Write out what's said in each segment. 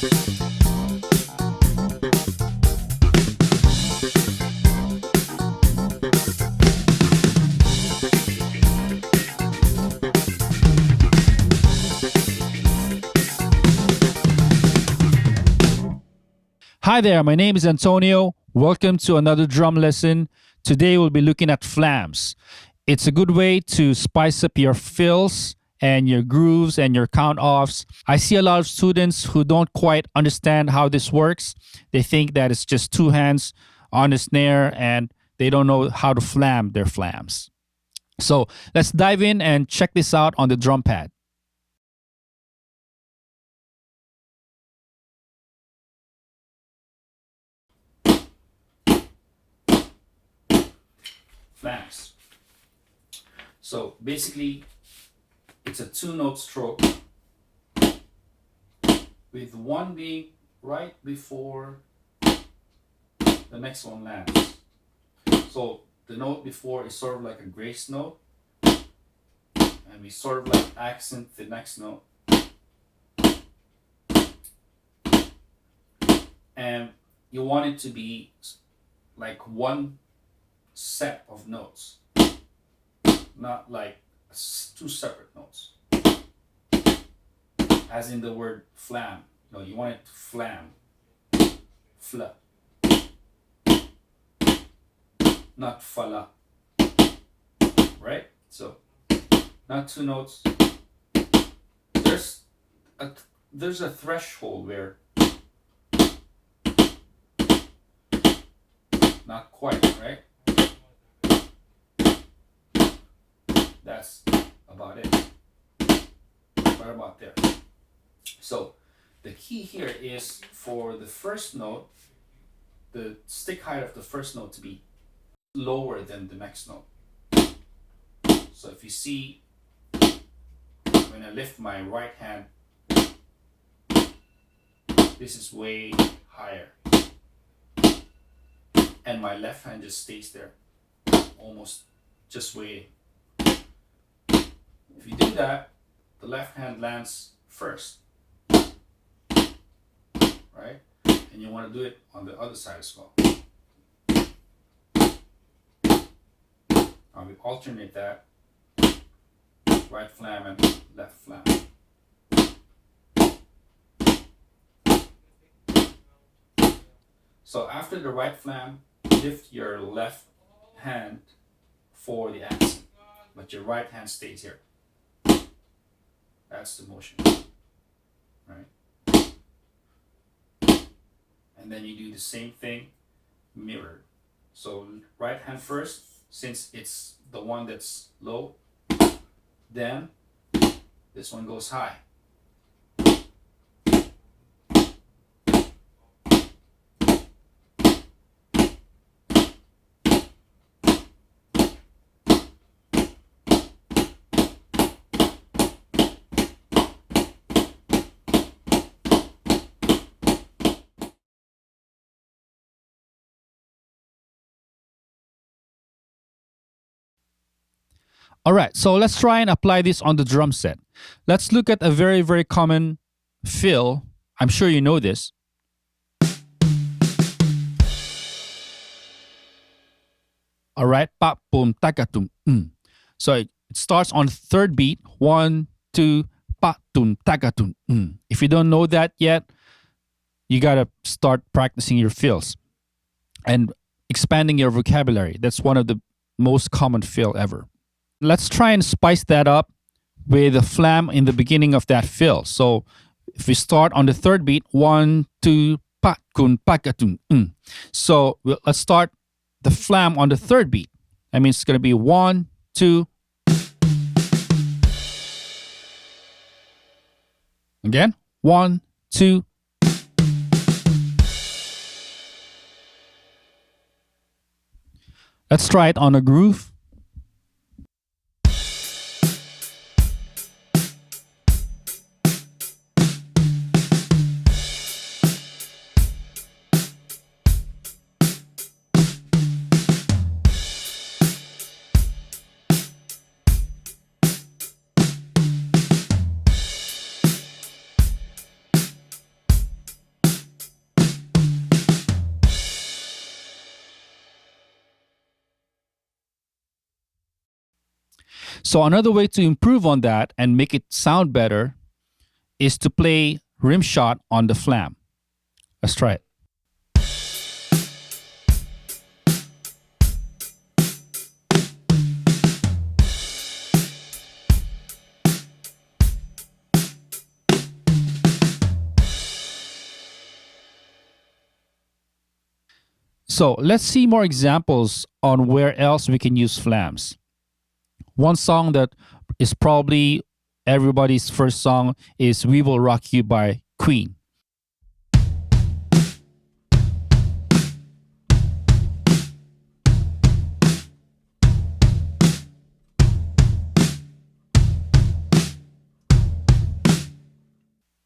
Hi there, my name is Antonio. Welcome to another drum lesson. Today we'll be looking at flams. It's a good way to spice up your fills and your grooves and your count offs. I see a lot of students who don't quite understand how this works. They think that it's just two hands on the snare and they don't know how to flam their flams. So let's dive in and check this out on the drum pad. Flams. So basically, it's a two-note stroke with one being right before the next one lands. So the note before is sort of like a grace note, and we sort of like accent the next note. And you want it to be like one set of notes, not like two separate notes, as in the word flam. No, you want it to flam, fla, not fala, right? So not two notes. There's a threshold where not quite, right? That's about it. Right about there. So the key here is for the first note, the stick height of the first note to be lower than the next note. So if you see, when I lift my right hand, this is way higher. And my left hand just stays there, almost just waiting. If you do that, the left hand lands first, right? And you want to do it on the other side as well. Now we alternate that, right flam and left flam. So after the right flam, lift your left hand for the accent, but your right hand stays here. That's the motion, right? And then you do the same thing mirrored. So right hand first, since it's the one that's low, then this one goes high. All right, so let's try and apply this on the drum set. Let's look at a very, very common fill. I'm sure you know this. All right, pa, boom, takatum, So it starts on third beat. 1, 2, pa, tum, takatum, If you don't know that yet, you gotta start practicing your fills and expanding your vocabulary. That's one of the most common fill ever. Let's try and spice that up with a flam in the beginning of that fill. So if we start on the third beat, 1, 2, pa, kun, pakatun. So let's start the flam on the third beat. That means it's going to be 1, 2. Again, 1, 2. Let's try it on a groove. So another way to improve on that and make it sound better is to play rim shot on the flam. Let's try it. So let's see more examples on where else we can use flams. One song that is probably everybody's first song is We Will Rock You by Queen.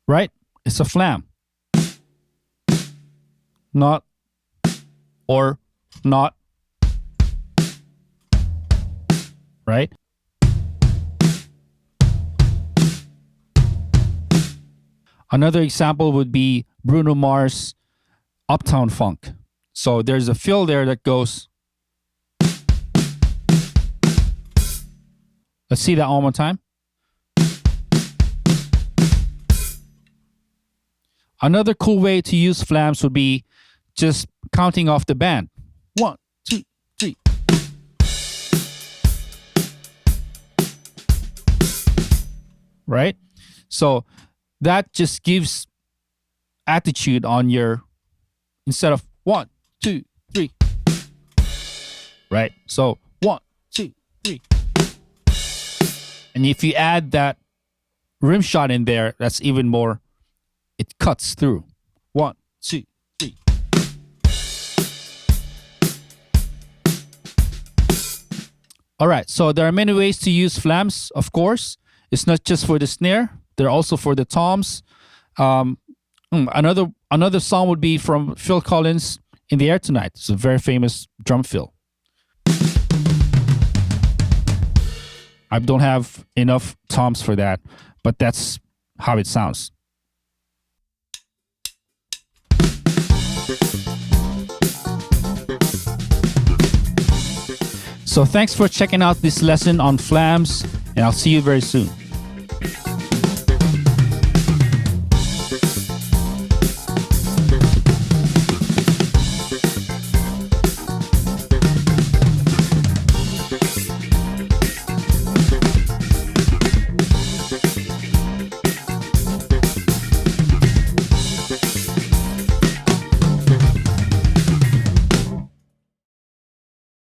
Right? It's a flam. Not or not. Right? Another example would be Bruno Mars' Uptown Funk. So there's a fill there that goes. Let's see that one more time. Another cool way to use flams would be just counting off the band. 1, 2, 3. Right? So that just gives attitude on your, instead of 1, 2, 3. Right? So 1, 2, 3. And if you add that rim shot in there, that's even more, it cuts through. 1, 2, 3. All right, so there are many ways to use flams, of course. It's not just for the snare. They're also for the toms. Another song would be from Phil Collins, In the Air Tonight. It's a very famous drum fill. I don't have enough toms for that, but that's how it sounds. So thanks for checking out this lesson on flams, and I'll see you very soon.